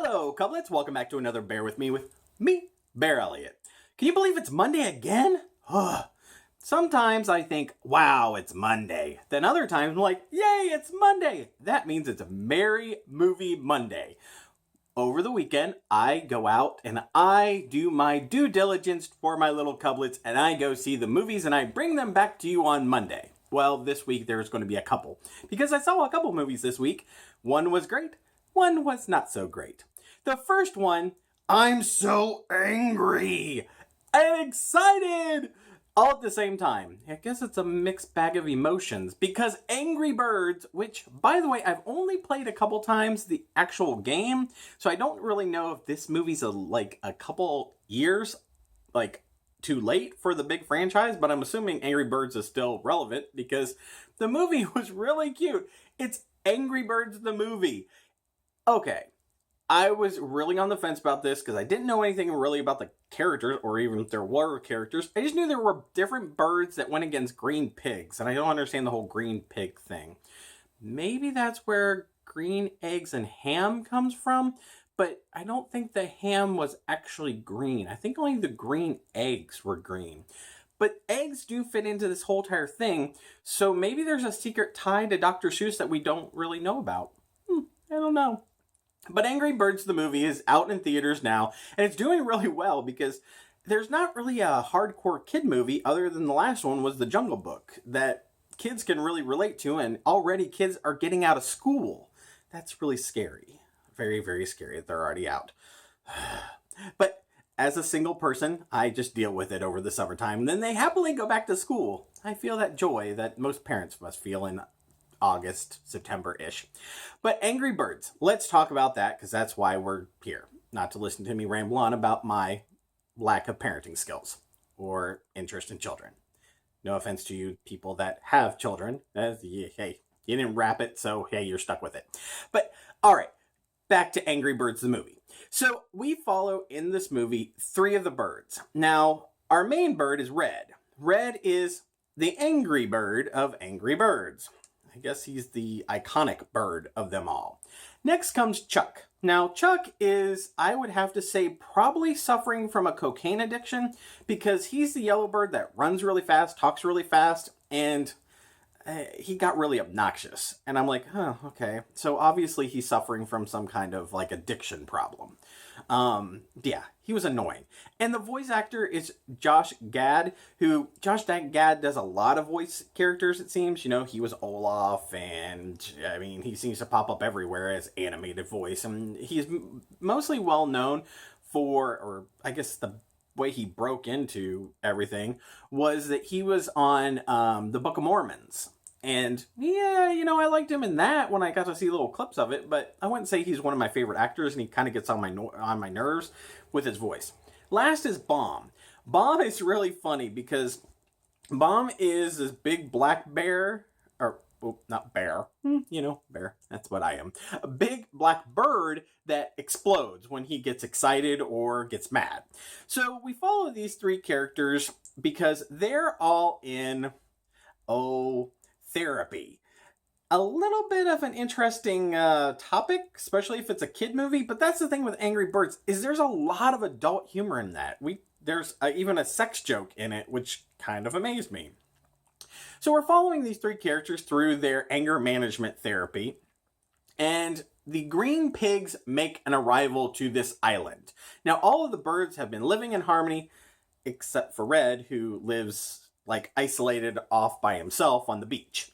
Hello, Cublets. Welcome back to another Bear with me, BearElliott. Can you believe it's Monday again? Sometimes I think, wow, it's Monday. Then other times I'm like, yay, it's Monday. That means it's a Merry Movie Monday. Over the weekend, I go out and I do my due diligence for my little Cublets and I go see the movies and I bring them back to you on Monday. Well, this week there's going to be a couple because I saw a couple movies this week. One was great. One was not so great. The first one, I'm so angry and excited all at the same time. I guess it's a mixed bag of emotions because Angry Birds, which, by the way, I've only played a couple times the actual game, so I don't really know if this movie's a couple years too late for the big franchise, but I'm assuming Angry Birds is still relevant because the movie was really cute. It's Angry Birds the movie. Okay, I was really on the fence about this because I didn't know anything really about the characters or even if there were characters. I just knew there were different birds that went against green pigs, and I don't understand the whole green pig thing. Maybe that's where green eggs and ham comes from, but I don't think the ham was actually green. I think only the green eggs were green. But eggs do fit into this whole entire thing, so maybe there's a secret tie to Dr. Seuss that we don't really know about. I don't know. But Angry Birds the movie is out in theaters now, and it's doing really well because there's not really a hardcore kid movie other than the last one was The Jungle Book that kids can really relate to, and already kids are getting out of school. That's really scary. Very, very scary that they're already out. But as a single person, I just deal with it over the summertime, and then they happily go back to school. I feel that joy that most parents must feel in August, September-ish. But Angry Birds, let's talk about that because that's why we're here. Not to listen to me ramble on about my lack of parenting skills or interest in children. No offense to you people that have children. Hey, you didn't wrap it, so hey, you're stuck with it. But all right, back to Angry Birds the movie. So we follow in this movie 3 of the birds. Now, our main bird is Red. Red is the angry bird of Angry Birds. I guess he's the iconic bird of them all. Next comes Chuck. Now, Chuck is, I would have to say, probably suffering from a cocaine addiction because he's the yellow bird that runs really fast, talks really fast, and he got really obnoxious. And I'm like, okay. So obviously he's suffering from some kind of addiction problem. Yeah, he was annoying. And the voice actor is Josh Gad, who Josh Gad does a lot of voice characters, it seems. You know, he was Olaf, and I mean, he seems to pop up everywhere as animated voice. And he's mostly well known for, or I guess the way he broke into everything was that he was on the Book of Mormons. And yeah, you know, I liked him in that when I got to see little clips of it, but I wouldn't say he's one of my favorite actors, and he kind of gets on my nerves with his voice. Last is Bomb. Bomb is really funny because Bomb is this big black bear, or not bear, you know, bear, that's what I am. A big black bird that explodes when he gets excited or gets mad. So we follow these 3 characters because they're all in, therapy. A little bit of an interesting topic, especially if it's a kid movie, but that's the thing with Angry Birds, is there's a lot of adult humor in that. There's even a sex joke in it, which kind of amazed me. So we're following these 3 characters through their anger management therapy, and the green pigs make an arrival to this island. Now, all of the birds have been living in harmony, except for Red, who lives isolated off by himself on the beach.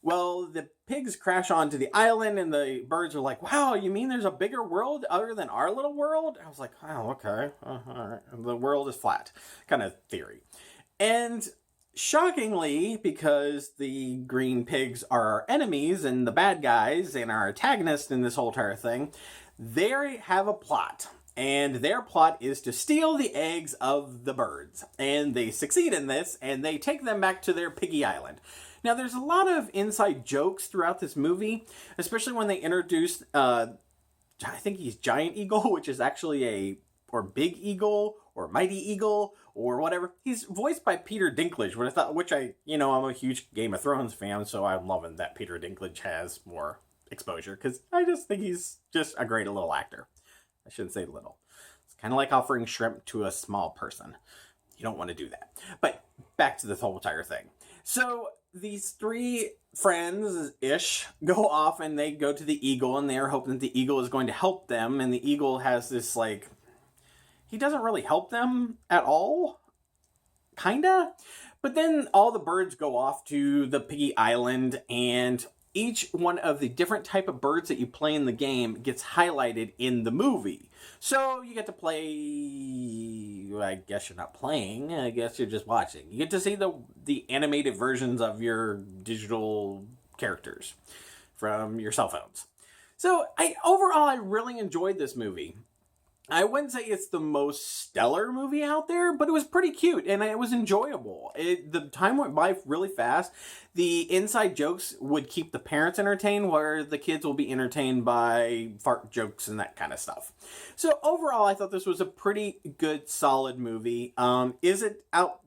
Well, the pigs crash onto the island and the birds are like, wow, you mean there's a bigger world other than our little world? I was like, oh, okay. All right. The world is flat kind of theory. And shockingly, because the green pigs are our enemies and the bad guys and our antagonists in this whole entire thing, they have a plot. And their plot is to steal the eggs of the birds. And they succeed in this, and they take them back to their piggy island. Now, there's a lot of inside jokes throughout this movie, especially when they introduce, I think he's Giant Eagle, which is actually or Big Eagle, or Mighty Eagle, or whatever. He's voiced by Peter Dinklage, I'm a huge Game of Thrones fan, so I'm loving that Peter Dinklage has more exposure, because I just think he's just a great little actor. I shouldn't say little. It's kind of like offering shrimp to a small person. You don't want to do that. But back to this whole entire thing. So these three friends-ish go off and they go to the eagle, and they're hoping that the eagle is going to help them. And the eagle has this, like, he doesn't really help them at all. Kinda. But then all the birds go off to the Piggy Island, and each one of the different type of birds that you play in the game gets highlighted in the movie. So you get to play, I guess you're not playing, I guess you're just watching. You get to see the animated versions of your digital characters from your cell phones. So overall, I really enjoyed this movie. I wouldn't say it's the most stellar movie out there, but it was pretty cute and it was enjoyable. The time went by really fast. The inside jokes would keep the parents entertained, where the kids will be entertained by fart jokes and that kind of stuff. So overall, I thought this was a pretty good, solid movie. Is it out,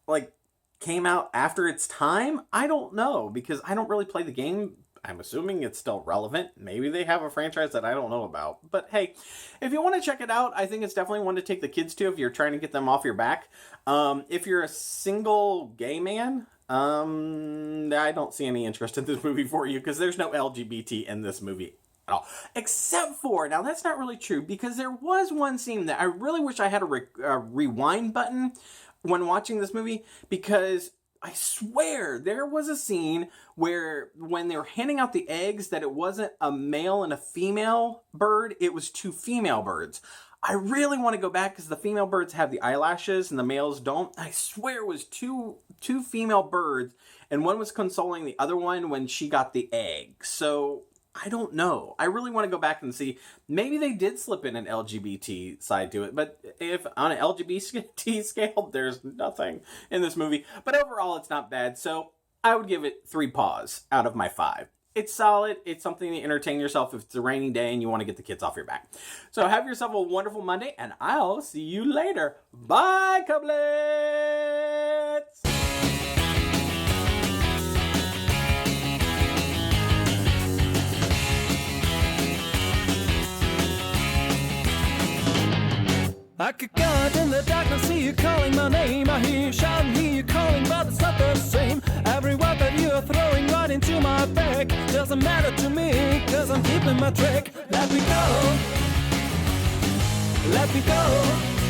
like, came out after its time? I don't know, because I don't really play the game. I'm assuming it's still relevant. Maybe they have a franchise that I don't know about. But hey, if you want to check it out, I think it's definitely one to take the kids to if you're trying to get them off your back. If you're a single gay man, I don't see any interest in this movie for you, because there's no LGBT in this movie at all. Except for, now that's not really true, because there was one scene that I really wish I had a rewind button when watching this movie, because I swear there was a scene where when they were handing out the eggs, that it wasn't a male and a female bird, it was two female birds. I really want to go back, because the female birds have the eyelashes and the males don't. I swear it was two female birds, and one was consoling the other one when she got the egg. So I don't know. I really want to go back and see. Maybe they did slip in an LGBT side to it, but if on an LGBT scale, there's nothing in this movie. But overall, it's not bad. So I would give it 3 paws out of my 5. It's solid. It's something to entertain yourself if it's a rainy day and you want to get the kids off your back. So have yourself a wonderful Monday, and I'll see you later. Bye, Cublets! I could go out in the darkness, see you calling my name. I hear you shouting, hear you calling, but it's not the same. Every word that you are throwing right into my back doesn't matter to me, cause I'm keeping my track. Let me go, let me go.